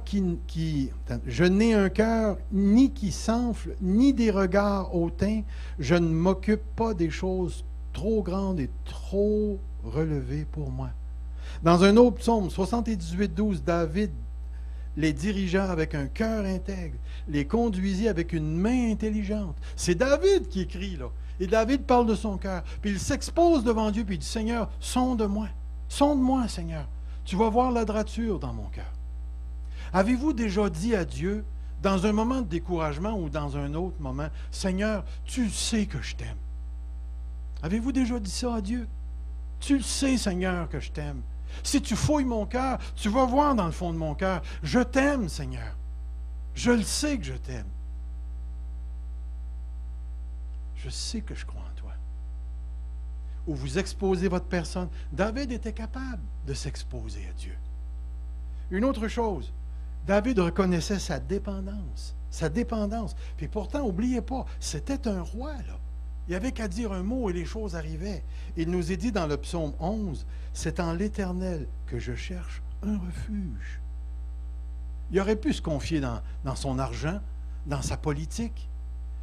je n'ai un cœur ni qui s'enfle, ni des regards hautains. Je ne m'occupe pas des choses trop grandes et trop relevées pour moi. Dans un autre psaume, 78:12, David les dirigea avec un cœur intègre, les conduisit avec une main intelligente. C'est David qui écrit, là. Et David parle de son cœur. Puis il s'expose devant Dieu, puis il dit, Seigneur, sonde-moi. Sonde-moi, Seigneur. Tu vas voir la droiture dans mon cœur. Avez-vous déjà dit à Dieu, dans un moment de découragement ou dans un autre moment, Seigneur, tu sais que je t'aime. Avez-vous déjà dit ça à Dieu? Tu le sais, Seigneur, que je t'aime. Si tu fouilles mon cœur, tu vas voir dans le fond de mon cœur. Je t'aime, Seigneur. Je le sais que je t'aime. Je sais que je crois en toi. Ou vous exposez votre personne. David était capable de s'exposer à Dieu. Une autre chose, David reconnaissait sa dépendance. Sa dépendance. Puis pourtant, n'oubliez pas, c'était un roi, là. Il n'y avait qu'à dire un mot et les choses arrivaient. Il nous est dit dans le psaume 11, « C'est en l'Éternel que je cherche un refuge. » Il aurait pu se confier dans son argent, dans sa politique,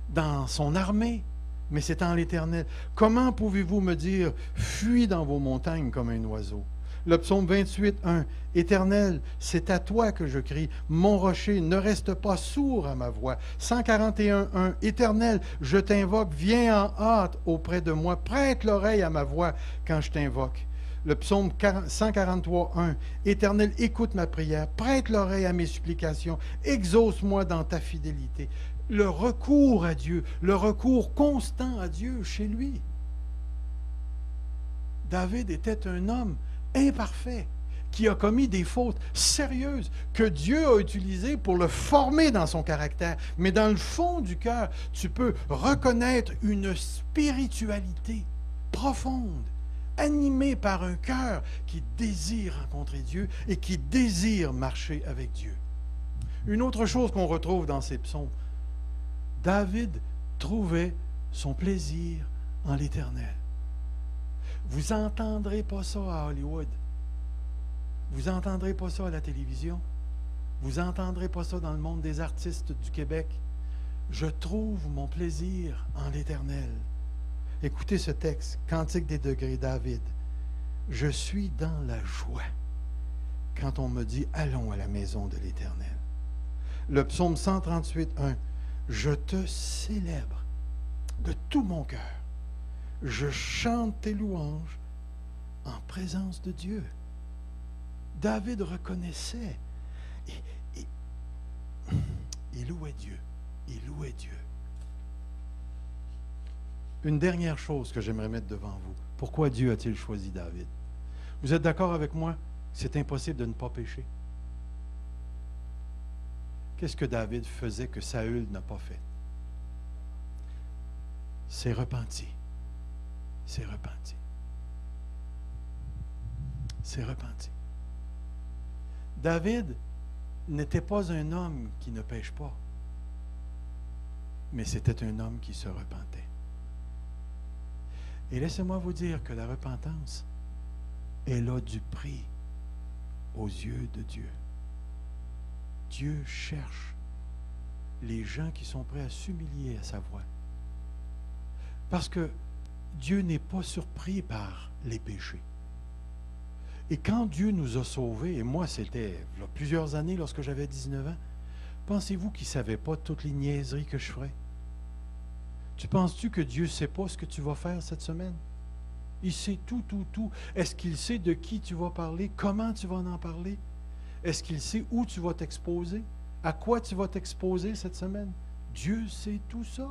dans son armée, mais c'est en l'Éternel. Comment pouvez-vous me dire, « Fuis dans vos montagnes comme un oiseau » ? Le psaume 28, 1, « Éternel, c'est à toi que je crie, mon rocher, ne reste pas sourd à ma voix. » 141, 1, « Éternel, je t'invoque, viens en hâte auprès de moi, prête l'oreille à ma voix quand je t'invoque. » Le psaume 143, 1, « Éternel, écoute ma prière, prête l'oreille à mes supplications, exauce-moi dans ta fidélité. » Le recours à Dieu, le recours constant à Dieu chez lui. David était un homme imparfait, qui a commis des fautes sérieuses que Dieu a utilisées pour le former dans son caractère. Mais dans le fond du cœur, tu peux reconnaître une spiritualité profonde, animée par un cœur qui désire rencontrer Dieu et qui désire marcher avec Dieu. Une autre chose qu'on retrouve dans ces psaumes, David trouvait son plaisir en l'Éternel. Vous n'entendrez pas ça à Hollywood. Vous n'entendrez pas ça à la télévision. Vous n'entendrez pas ça dans le monde des artistes du Québec. Je trouve mon plaisir en l'Éternel. Écoutez ce texte, Cantique des degrés, David. Je suis dans la joie quand on me dit « Allons à la maison de l'Éternel ». Le psaume 138, 1. Je te célèbre de tout mon cœur. Je chante tes louanges en présence de Dieu. David reconnaissait. Il louait Dieu. Il louait Dieu. Une dernière chose que j'aimerais mettre devant vous. Pourquoi Dieu a-t-il choisi David? Vous êtes d'accord avec moi? C'est impossible de ne pas pécher. Qu'est-ce que David faisait que Saül n'a pas fait? C'est repenti. C'est repenti. C'est repenti. David n'était pas un homme qui ne pêche pas, mais c'était un homme qui se repentait. Et laissez-moi vous dire que la repentance, elle a du prix aux yeux de Dieu. Dieu cherche les gens qui sont prêts à s'humilier à sa voix. Parce que Dieu n'est pas surpris par les péchés. Et quand Dieu nous a sauvés, et moi c'était il y a plusieurs années lorsque j'avais 19 ans, pensez-vous qu'il ne savait pas toutes les niaiseries que je ferais? Tu penses-tu que Dieu ne sait pas ce que tu vas faire cette semaine? Il sait tout, tout, tout. Est-ce qu'il sait de qui tu vas parler? Comment tu vas en parler? Est-ce qu'il sait où tu vas t'exposer? À quoi tu vas t'exposer cette semaine? Dieu sait tout ça.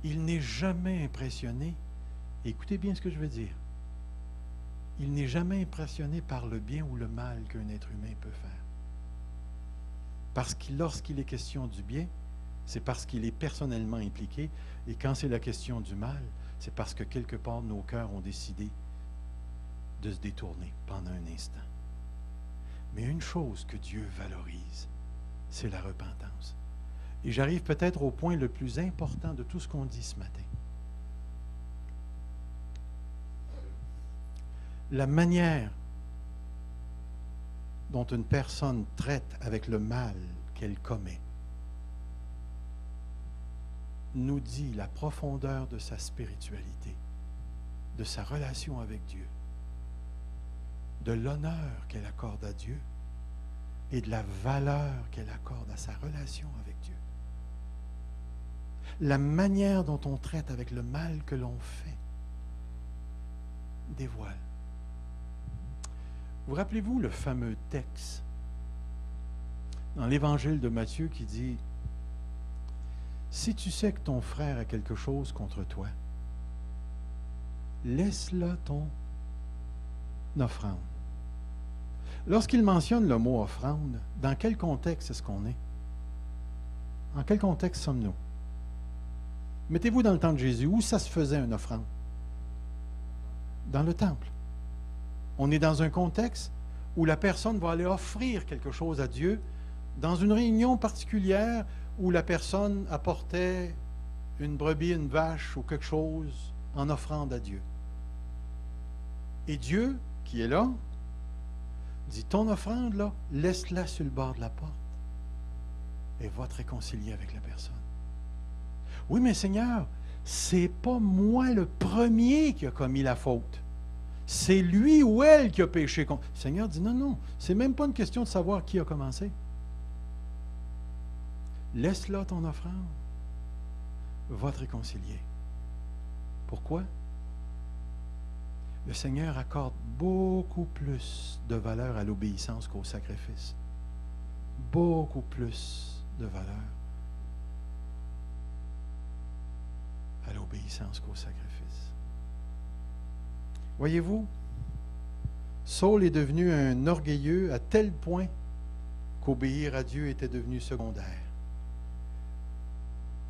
Il n'est jamais impressionné. Écoutez bien ce que je veux dire. Il n'est jamais impressionné par le bien ou le mal qu'un être humain peut faire. Parce que lorsqu'il est question du bien, c'est parce qu'il est personnellement impliqué. Et quand c'est la question du mal, c'est parce que quelque part nos cœurs ont décidé de se détourner pendant un instant. Mais une chose que Dieu valorise, c'est la repentance. Et j'arrive peut-être au point le plus important de tout ce qu'on dit ce matin. La manière dont une personne traite avec le mal qu'elle commet nous dit la profondeur de sa spiritualité, de sa relation avec Dieu, de l'honneur qu'elle accorde à Dieu et de la valeur qu'elle accorde à sa relation avec Dieu. La manière dont on traite avec le mal que l'on fait dévoile. Vous rappelez-vous le fameux texte dans l'Évangile de Matthieu qui dit « Si tu sais que ton frère a quelque chose contre toi, laisse-le ton offrande. Lorsqu'il mentionne le mot offrande, dans quel contexte est-ce qu'on est? En quel contexte sommes-nous? Mettez-vous dans le temps de Jésus. Où ça se faisait une offrande? Dans le temple. On est dans un contexte où la personne va aller offrir quelque chose à Dieu dans une réunion particulière où la personne apportait une brebis, une vache ou quelque chose en offrande à Dieu. Et Dieu, qui est là, dit, ton offrande, là, laisse-la sur le bord de la porte et va te réconcilier avec la personne. Oui, mais Seigneur, c'est pas moi le premier qui a commis la faute. C'est lui ou elle qui a péché contre. Le Seigneur dit, non, non, c'est même pas une question de savoir qui a commencé. Laisse-là ton offrande. Va te réconcilier. Pourquoi? Le Seigneur accorde beaucoup plus de valeur à l'obéissance qu'au sacrifice. Beaucoup plus de valeur à l'obéissance qu'au sacrifice. Voyez-vous, Saul est devenu un orgueilleux à tel point qu'obéir à Dieu était devenu secondaire.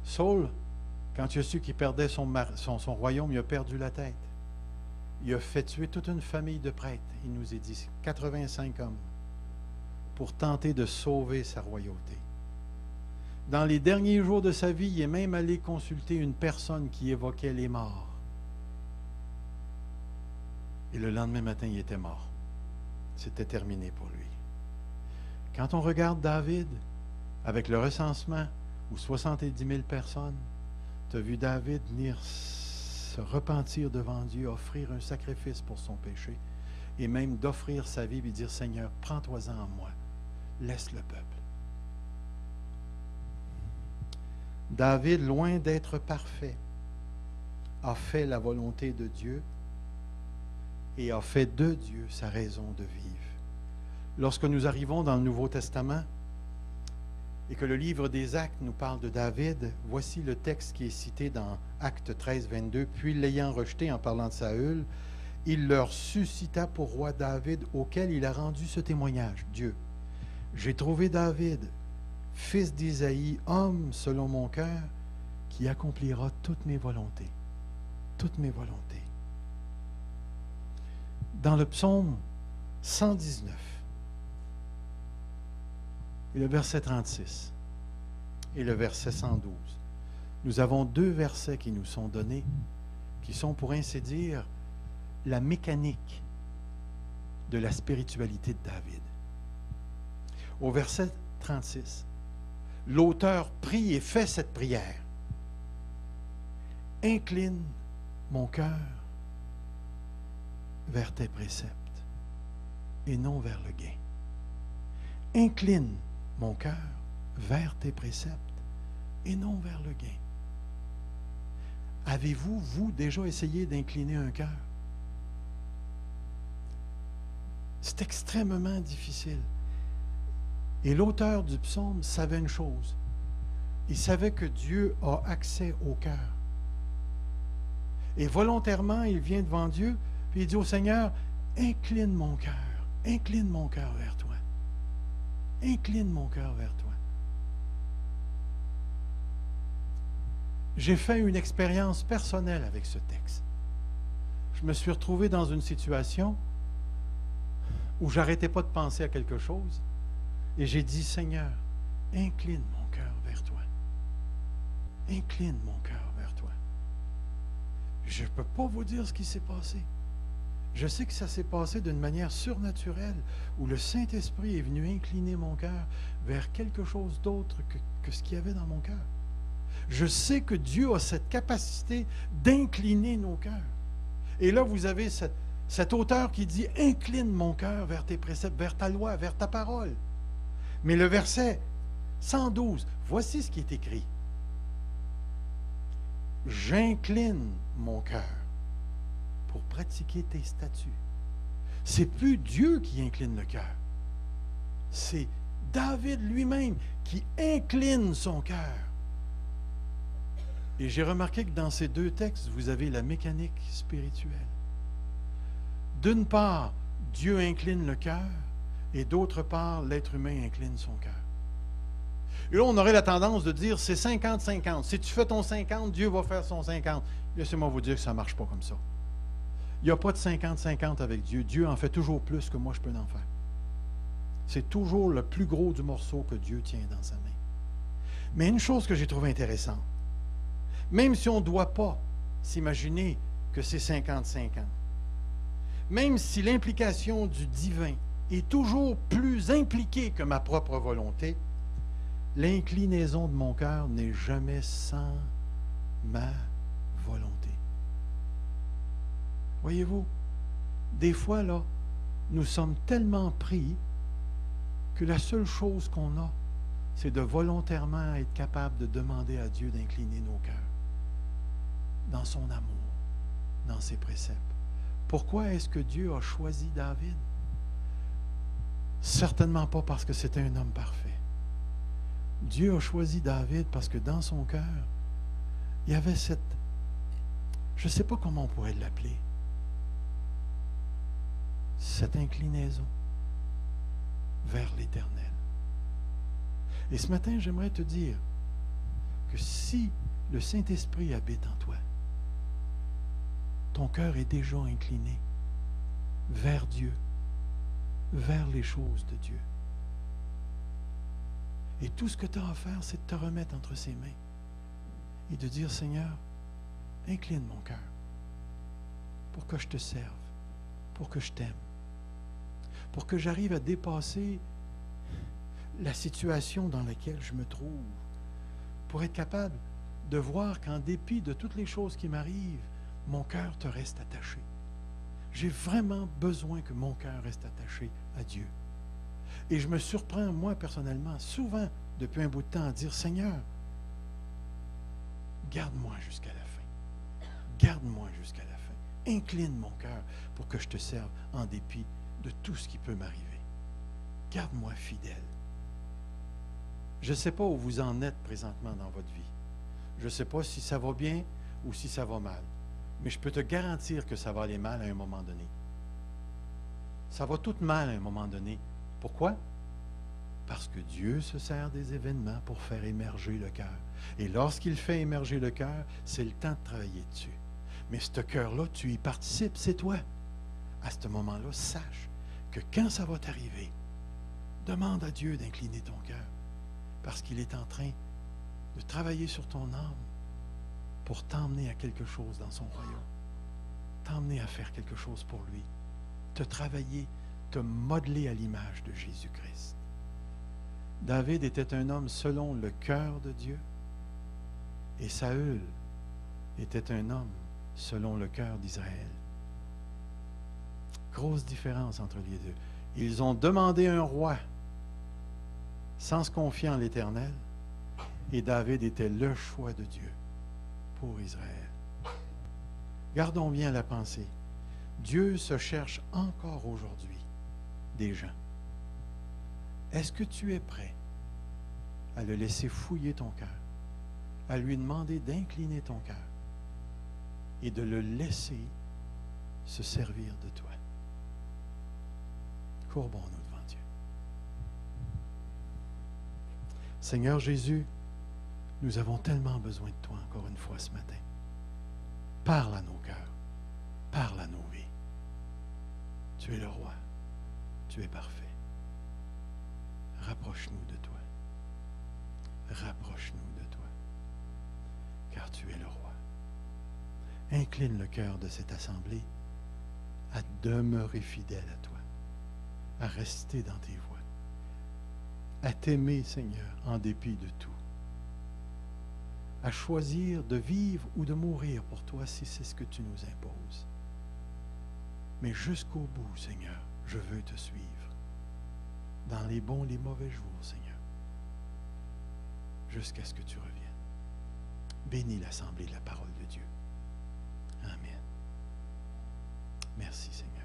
Saul, quand il a su qu'il perdait son royaume, il a perdu la tête. Il a fait tuer toute une famille de prêtres, il nous est dit, 85 hommes, pour tenter de sauver sa royauté. Dans les derniers jours de sa vie, il est même allé consulter une personne qui évoquait les morts. Et le lendemain matin, il était mort. C'était terminé pour lui. Quand on regarde David, avec le recensement, ou 70 000 personnes, tu as vu David venir se repentir devant Dieu, offrir un sacrifice pour son péché, et même d'offrir sa vie et dire, Seigneur, prends-toi-en en moi, laisse le peuple. David, loin d'être parfait, a fait la volonté de Dieu et a fait de Dieu sa raison de vivre. Lorsque nous arrivons dans le Nouveau Testament et que le livre des Actes nous parle de David, voici le texte qui est cité dans Actes 13, 22. Puis l'ayant rejeté en parlant de Saül, il leur suscita pour roi David, auquel il a rendu ce témoignage. Dieu, j'ai trouvé David, fils d'Isaïe, homme selon mon cœur, qui accomplira toutes mes volontés. Toutes mes volontés. Dans le psaume 119, et le verset 36 et le verset 112, nous avons deux versets qui nous sont donnés, qui sont, pour ainsi dire, la mécanique de la spiritualité de David. Au verset 36, l'auteur prie et fait cette prière. Incline mon cœur vers tes préceptes et non vers le gain. Incline mon cœur vers tes préceptes et non vers le gain. Avez-vous, vous, déjà essayé d'incliner un cœur? C'est extrêmement difficile. Et l'auteur du psaume savait une chose. Il savait que Dieu a accès au cœur. Et volontairement, il vient devant Dieu, puis il dit au Seigneur, incline mon cœur vers toi. Incline mon cœur vers toi. J'ai fait une expérience personnelle avec ce texte. Je me suis retrouvé dans une situation où j'arrêtais pas de penser à quelque chose et j'ai dit, Seigneur, incline mon cœur vers toi. Incline mon cœur vers toi. Je ne peux pas vous dire ce qui s'est passé. Je sais que ça s'est passé d'une manière surnaturelle, où le Saint-Esprit est venu incliner mon cœur vers quelque chose d'autre que ce qu'il y avait dans mon cœur. Je sais que Dieu a cette capacité d'incliner nos cœurs. Et là, vous avez cet auteur qui dit, incline mon cœur vers tes préceptes, vers ta loi, vers ta parole. Mais le verset 112, voici ce qui est écrit. J'incline mon cœur pour pratiquer tes statuts. C'est plus Dieu qui incline le cœur. C'est David lui-même qui incline son cœur. Et j'ai remarqué que dans ces deux textes, vous avez la mécanique spirituelle. D'une part, Dieu incline le cœur, et d'autre part, l'être humain incline son cœur. Et là, on aurait la tendance de dire, c'est 50-50. Si tu fais ton 50, Dieu va faire son 50. Laissez-moi vous dire que ça ne marche pas comme ça. Il n'y a pas de 50-50 avec Dieu. Dieu en fait toujours plus que moi je peux en faire. C'est toujours le plus gros du morceau que Dieu tient dans sa main. Mais une chose que j'ai trouvée intéressante, même si on ne doit pas s'imaginer que c'est 50-50, même si l'implication du divin est toujours plus impliquée que ma propre volonté, l'inclinaison de mon cœur n'est jamais sans ma volonté. Voyez-vous, des fois, là, nous sommes tellement pris que la seule chose qu'on a, c'est de volontairement être capable de demander à Dieu d'incliner nos cœurs dans son amour, dans ses préceptes. Pourquoi est-ce que Dieu a choisi David? Certainement pas parce que c'était un homme parfait. Dieu a choisi David parce que dans son cœur, il y avait cette, je ne sais pas comment on pourrait l'appeler, cette inclinaison vers l'Éternel. Et ce matin, j'aimerais te dire que si le Saint-Esprit habite en toi, ton cœur est déjà incliné vers Dieu, vers les choses de Dieu. Et tout ce que tu as à faire, c'est de te remettre entre ses mains et de dire, Seigneur, incline mon cœur pour que je te serve, pour que je t'aime, pour que j'arrive à dépasser la situation dans laquelle je me trouve, pour être capable de voir qu'en dépit de toutes les choses qui m'arrivent, mon cœur te reste attaché. J'ai vraiment besoin que mon cœur reste attaché à Dieu. Et je me surprends, moi, personnellement, souvent, depuis un bout de temps, à dire, Seigneur, garde-moi jusqu'à la fin. Garde-moi jusqu'à la fin. Incline mon cœur pour que je te serve en dépit de tout ce qui peut m'arriver. Garde-moi fidèle. Je ne sais pas où vous en êtes présentement dans votre vie. Je ne sais pas si ça va bien ou si ça va mal. Mais je peux te garantir que ça va aller mal à un moment donné. Ça va tout mal à un moment donné. Pourquoi? Parce que Dieu se sert des événements pour faire émerger le cœur. Et lorsqu'il fait émerger le cœur, c'est le temps de travailler dessus. Mais ce cœur-là, tu y participes, c'est toi. À ce moment-là, sache que quand ça va t'arriver, demande à Dieu d'incliner ton cœur. Parce qu'il est en train de travailler sur ton âme pour t'emmener à quelque chose dans son royaume. T'emmener à faire quelque chose pour lui. Te travailler, te modeler à l'image de Jésus-Christ. David était un homme selon le cœur de Dieu et Saül était un homme selon le cœur d'Israël. Grosse différence entre les deux. Ils ont demandé un roi sans se confier en l'Éternel et David était le choix de Dieu pour Israël. Gardons bien la pensée. Dieu se cherche encore aujourd'hui des gens. Est-ce que tu es prêt à le laisser fouiller ton cœur, à lui demander d'incliner ton cœur et de le laisser se servir de toi? Courbons-nous devant Dieu. Seigneur Jésus, nous avons tellement besoin de toi encore une fois ce matin. Parle à nos cœurs, parle à nos vies. Tu es le roi, tu es parfait. Rapproche-nous de toi. Rapproche-nous de toi, car tu es le roi. Incline le cœur de cette assemblée à demeurer fidèle à toi, à rester dans tes voies, à t'aimer, Seigneur, en dépit de tout, à choisir de vivre ou de mourir pour toi si c'est ce que tu nous imposes. Mais jusqu'au bout, Seigneur, je veux te suivre, dans les bons et les mauvais jours, Seigneur, jusqu'à ce que tu reviennes. Bénis l'assemblée de la parole de Dieu. Amen. Merci, Seigneur.